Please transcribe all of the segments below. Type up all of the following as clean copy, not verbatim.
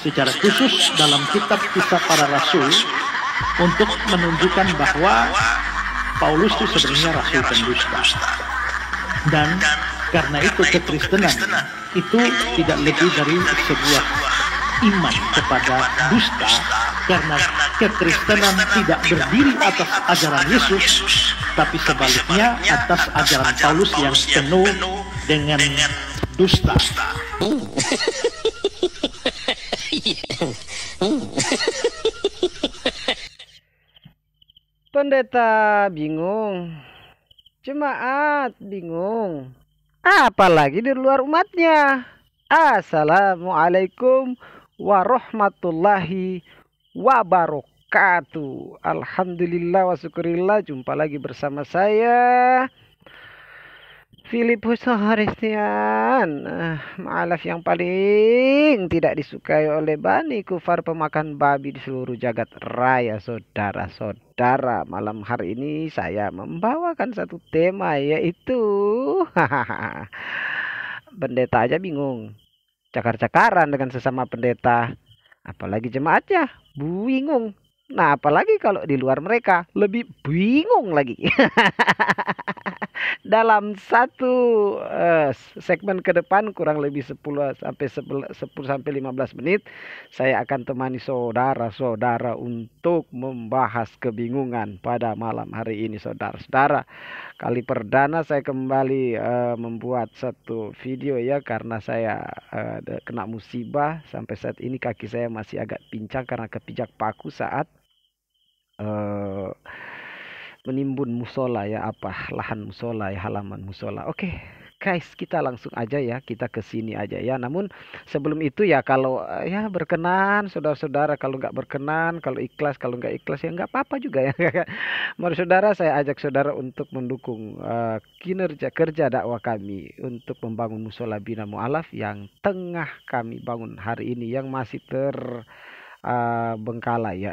secara khusus dalam kitab Kisah Para Rasul untuk menunjukkan bahwa Paulus itu sebenarnya rasul pendusta. Dan karena itu kekristenan itu tidak lebih dari sebuah iman kepada dusta, karena kekristenan tidak berdiri atas ajaran Yesus, tapi sebaliknya atas ajaran Paulus yang penuh dengan dusta. Pendeta bingung, jemaat bingung, apalagi di luar umatnya. Assalamualaikum warahmatullahi wabarakatuh. Alhamdulillah wa syukurillah, jumpa lagi bersama saya Filipus Haristian, ma'alaf yang paling tidak disukai oleh Bani Kufar pemakan babi di seluruh jagat raya. Saudara-saudara, malam hari ini saya membawakan satu tema, yaitu pendeta aja bingung, cakar-cakaran dengan sesama pendeta, apalagi jemaatnya bingung. Nah, apalagi kalau di luar mereka lebih bingung lagi. Dalam satu segmen ke depan kurang lebih 10 sampai 15 menit saya akan temani saudara-saudara untuk membahas kebingungan pada malam hari ini. Saudara-saudara, kali perdana saya kembali membuat satu video ya, karena saya kena musibah. Sampai saat ini kaki saya masih agak pincang karena kepijak paku saat menimbun musola ya, lahan musola ya, halaman musola. Oke, guys, kita langsung aja ya, kita ke sini aja ya. Namun sebelum itu ya, kalau ya berkenan saudara-saudara, kalau nggak berkenan, kalau ikhlas, kalau nggak ikhlas ya nggak apa-apa juga ya. Mari saudara, saya ajak saudara untuk mendukung kinerja kerja dakwah kami untuk membangun musola Bina Mu'alaf yang tengah kami bangun hari ini, yang masih terbengkalai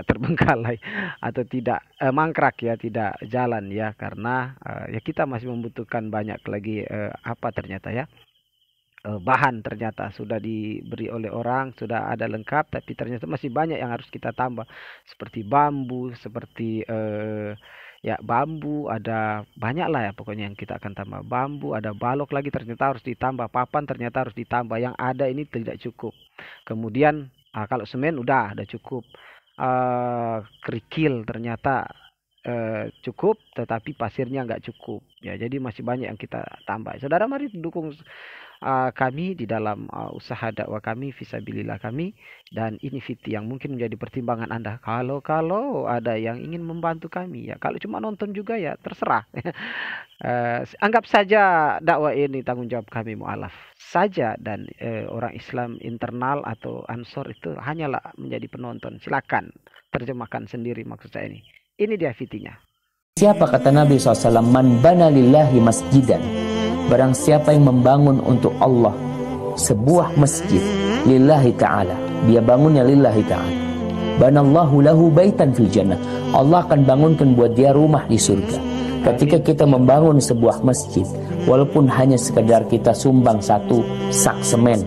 atau tidak mangkrak ya, tidak jalan ya, karena ya kita masih membutuhkan banyak lagi ternyata ya, bahan ternyata sudah diberi oleh orang, sudah ada lengkap, tapi ternyata masih banyak yang harus kita tambah, seperti bambu, seperti ya bambu, ada banyak lah ya pokoknya yang kita akan tambah. Bambu, ada balok lagi ternyata harus ditambah, papan ternyata harus ditambah, yang ada ini tidak cukup. Kemudian kalau semen udah cukup, kerikil ternyata cukup, tetapi pasirnya nggak cukup ya, jadi masih banyak yang kita tambah. Saudara, mari dukung kami di dalam usaha dakwah kami, fisabilillah kami. Dan ini fiti yang mungkin menjadi pertimbangan Anda, kalau ada yang ingin membantu kami ya. Kalau cuma nonton juga ya terserah. Anggap saja dakwah ini tanggung jawab kami mu'alaf saja, dan orang Islam internal atau ansor itu hanyalah menjadi penonton. Silakan terjemahkan sendiri maksud saya ini. Ini dia fitinya. Siapa kata Nabi SAW, man bana lillahi masjidan, barang siapa yang membangun untuk Allah sebuah masjid, lillahi ta'ala, dia bangunnya lillahi ta'ala, banallahu lahu baitan fil jannah, Allah akan bangunkan buat dia rumah di surga. Ketika kita membangun sebuah masjid, walaupun hanya sekedar kita sumbang satu sak semen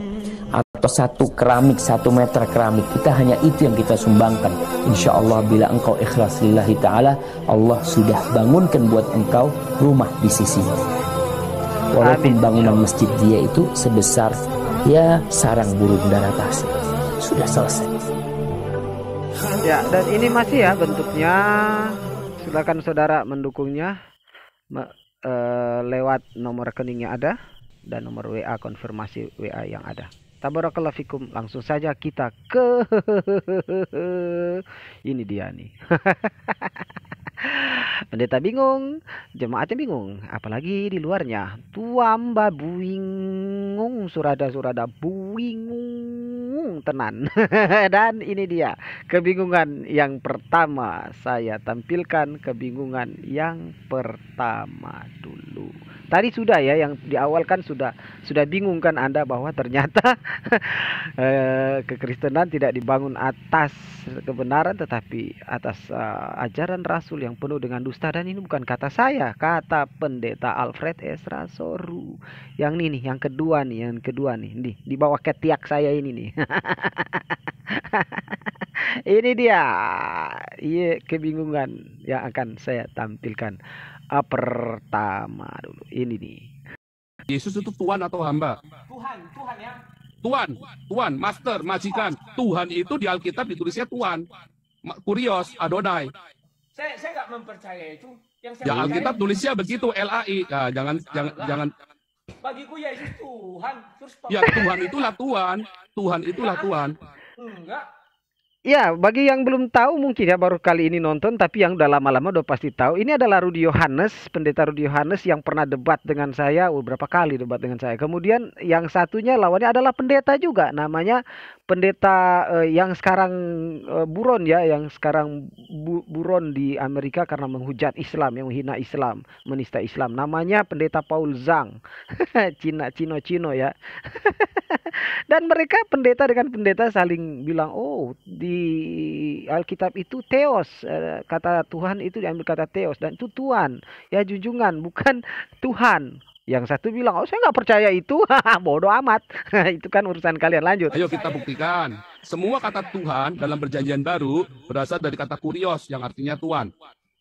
atau satu keramik, 1 meter keramik, kita hanya itu yang kita sumbangkan, insya Allah bila engkau ikhlas lillahi ta'ala, Allah sudah bangunkan buat engkau rumah di sisinya. Walaupun bangunan masjid dia itu sebesar ya sarang burung daratan, sudah selesai. Ya, dan ini masih ya bentuknya. Silakan saudara mendukungnya lewat nomor rekeningnya ada, dan nomor WA konfirmasi WA yang ada. Tabarakallah fikum. Langsung saja kita ke ini dia nih. Pendeta bingung, jemaatnya bingung, apalagi di luarnya. Tuamba bingung, surada bingung tenan. Dan ini dia kebingungan yang pertama. Saya tampilkan kebingungan yang pertama dulu. Tadi sudah ya, yang di awal kan sudah bingung kan Anda bahwa ternyata kekristenan tidak dibangun atas kebenaran, tetapi atas ajaran Rasul yang penuh dengan dusta. Dan ini bukan kata saya, kata pendeta Alfred Ezra Soru. Yang ini nih, yang kedua nih, di bawah ketiak saya ini nih. Ini dia, iya kebingungan yang akan saya tampilkan. Pertama dulu, ini nih. Yesus itu Tuhan atau hamba? Tuhan ya. Tuhan, master, majikan. Tuhan itu di Alkitab ditulisnya Tuhan. Kurios, Adonai. Saya nggak mempercayai itu. Yang saya Ya percaya, Alkitab tulisnya begitu, LAI. Nah, jangan. bagiku Yesus Tuhan. Terus Ya Tuhan itulah Tuhan. Tuhan itulah Tuhan. enggak. Ya, bagi yang belum tahu mungkin ya baru kali ini nonton, tapi yang udah lama-lama udah pasti tahu. Ini adalah Rudi Yohanes, pendeta Rudi Yohanes yang pernah debat dengan saya, beberapa kali debat dengan saya. Kemudian yang satunya lawannya adalah pendeta juga, namanya pendeta yang sekarang buron ya, yang sekarang buron di Amerika karena menghujat Islam, yang menghina Islam, menista Islam. Namanya pendeta Paul Zhang, Cino ya. Dan mereka pendeta dengan pendeta saling bilang, oh di Alkitab itu theos, kata Tuhan itu diambil kata theos, dan itu Tuhan, ya junjungan, bukan Tuhan. Yang satu bilang, oh saya nggak percaya itu, bodoh amat. Itu kan urusan kalian, lanjut. Ayo kita buktikan. Semua kata Tuhan dalam perjanjian baru berasal dari kata kurios yang artinya Tuhan.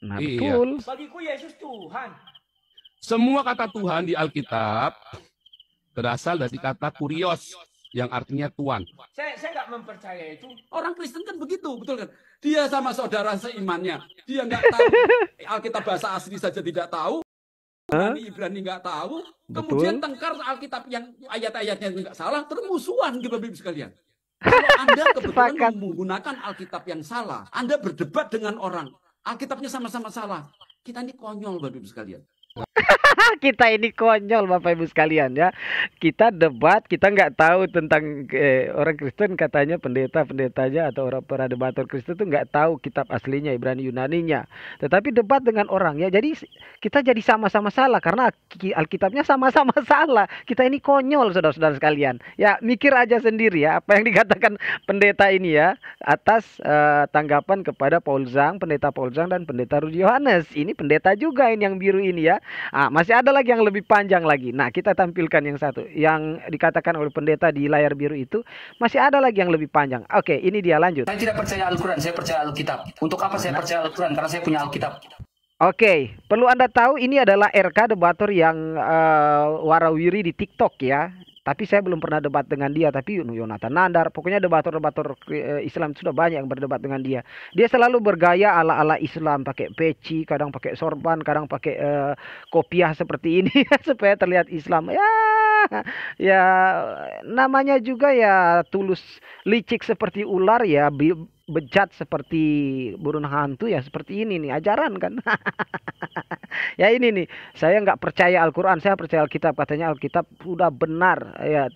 Nah, Iya. betul. Bagiku Yesus Tuhan. Semua kata Tuhan di Alkitab berasal dari kata kurios yang artinya Tuhan. Saya nggak mempercayai itu. Orang Kristen kan begitu, betul kan? Dia sama saudara seimannya. Dia nggak tahu Alkitab bahasa asli saja tidak tahu. Ibrani nggak tahu. Kemudian tengkar Alkitab yang ayat-ayatnya nggak salah, terus musuhan gitu Bapak Ibu sekalian. Kalau Anda kebetulan Sepakat. menggunakan Alkitab yang salah, Anda berdebat dengan orang, Alkitabnya sama-sama salah. Kita ini konyol Bapak Ibu sekalian. Kita ini konyol Bapak Ibu sekalian ya. Kita debat, kita nggak tahu tentang orang Kristen, katanya pendetanya atau orang para debator Kristen tuh nggak tahu kitab aslinya Ibrani Yunaninya. Tetapi debat dengan orang ya. Jadi kita jadi sama-sama salah karena Alkitabnya sama-sama salah. Kita ini konyol saudara-saudara sekalian. Ya mikir aja sendiri ya apa yang dikatakan pendeta ini ya atas tanggapan kepada Paul Zhang, pendeta Paul Zhang dan pendeta Rudi Yohanes. Ini pendeta juga ini yang biru ini ya. Masih ada lagi yang lebih panjang lagi. Nah, kita tampilkan yang satu. Yang dikatakan oleh pendeta di layar biru itu, masih ada lagi yang lebih panjang. Oke, ini dia, lanjut. Saya tidak percaya Al-Quran, saya percaya Alkitab. Untuk apa saya percaya Al-Quran? Karena saya punya Alkitab. Oke, perlu Anda tahu ini adalah RK debator yang warawiri di TikTok ya. Tapi saya belum pernah debat dengan dia. Tapi Yonatan Nandar, pokoknya debator-debator Islam sudah banyak yang berdebat dengan dia. Dia selalu bergaya ala-ala Islam, pakai peci, kadang pakai sorban, kadang pakai kopiah seperti ini supaya terlihat Islam. Ya namanya juga ya tulus, licik seperti ular ya, bejat seperti burung hantu ya, seperti ini nih ajaran kan. Ya ini nih, saya nggak percaya Al-Quran, saya percaya Alkitab. Katanya Alkitab sudah benar ya,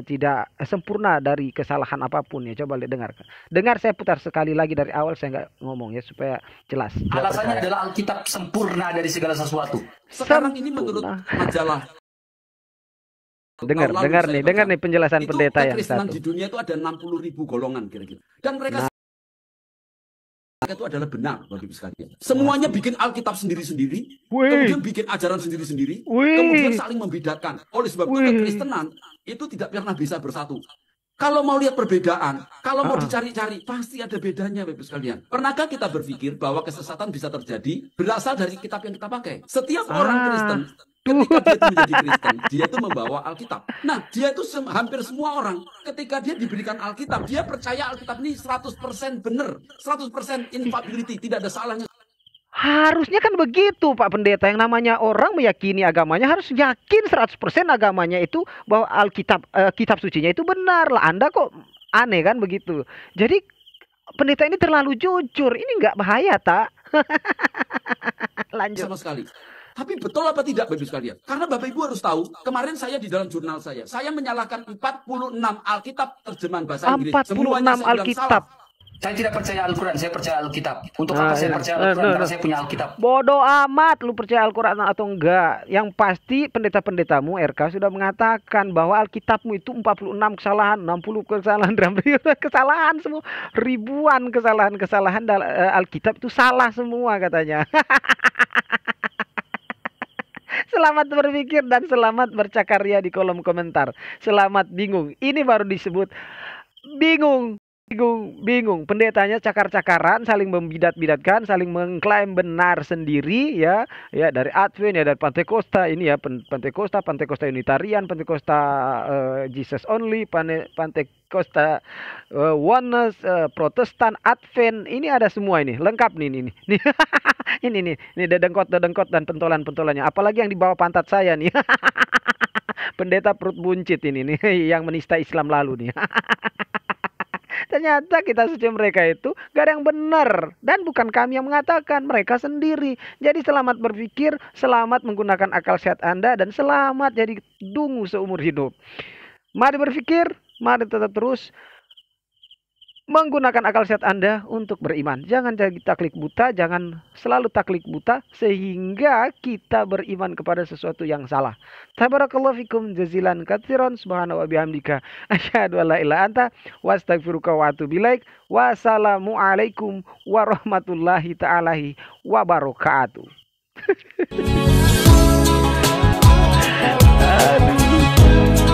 tidak sempurna dari kesalahan apapun ya. Coba dengar, saya putar sekali lagi dari awal, saya nggak ngomong ya supaya jelas. Alasannya adalah Alkitab sempurna dari segala sesuatu. Sekarang ini menurut majalah Dengar nih penjelasan itu pendeta yang kekristenan satu. di dunia itu ada 60.000 golongan kira-kira. Dan mereka itu adalah benar Bapak Ibu sekalian. Semuanya bikin Alkitab sendiri-sendiri, kemudian bikin ajaran sendiri-sendiri, kemudian saling membedakan. Oleh sebab itu kekristenan itu tidak pernah bisa bersatu. Kalau mau lihat perbedaan, kalau mau dicari-cari, pasti ada bedanya Bapak Ibu sekalian. Pernahkah kita berpikir bahwa kesesatan bisa terjadi berasal dari kitab yang kita pakai? Setiap orang Kristen, ketika dia itu menjadi Kristen, dia itu membawa Alkitab. Nah, dia itu hampir semua orang, ketika dia diberikan Alkitab, dia percaya Alkitab ini 100% benar, 100% infallibility, tidak ada salahnya. Harusnya kan begitu Pak Pendeta. Yang namanya orang meyakini agamanya harus yakin 100% agamanya itu bahwa Alkitab, kitab sucinya itu benar lah. Anda kok aneh kan begitu. Jadi pendeta ini terlalu jujur. Ini nggak bahaya tak? Lanjut. Sama sekali. Tapi betul apa tidak Bapak Ibu sekalian? Karena Bapak Ibu harus tahu, kemarin saya di dalam jurnal saya menyalahkan 46 Alkitab terjemahan bahasa Inggris. 46 Semuanya saya bilang Alkitab. salah. Saya tidak percaya Al-Quran, saya percaya Alkitab. Untuk apa saya percaya Al-Quran? Karena saya punya Alkitab. Bodoh amat lu percaya Al-Quran atau enggak. Yang pasti pendeta-pendetamu RK sudah mengatakan bahwa Alkitabmu itu 46 kesalahan, 60 kesalahan, kesalahan semua. Ribuan kesalahan Alkitab itu salah semua katanya. Selamat berpikir dan selamat bercakarya di kolom komentar. Selamat bingung. Ini baru disebut bingung. bingung. Pendetanya cakar-cakaran, saling membidat-bidatkan, saling mengklaim benar sendiri ya dari Advent ya, dari Pantekosta ini ya, Pantekosta Unitarian, Pantekosta Jesus Only, Pantekosta Oneness, Protestan, Advent, ini ada semua ini, lengkap nih ini. ini dedengkot dan pentolan-pentolannya. Apalagi yang di bawah pantat saya nih. Pendeta perut buncit ini nih yang menista Islam lalu nih. Ternyata kita suci mereka itu gak ada yang benar. Dan bukan kami yang mengatakan, mereka sendiri. Jadi selamat berpikir, selamat menggunakan akal sehat Anda, dan selamat jadi dungu seumur hidup. Mari berpikir, mari tetap terus menggunakan akal sehat Anda untuk beriman. Jangan jadi taklid buta, jangan selalu taklid buta sehingga kita beriman kepada sesuatu yang salah. Tabarakallahu fikum jazilan katsiran, subhanahu wa bihamdika asyhadu an la ilaha anta wa astaghfiruka wa atubu ilaik. Wassalamu alaikum warahmatullahi taala wabarakatuh. Aduh.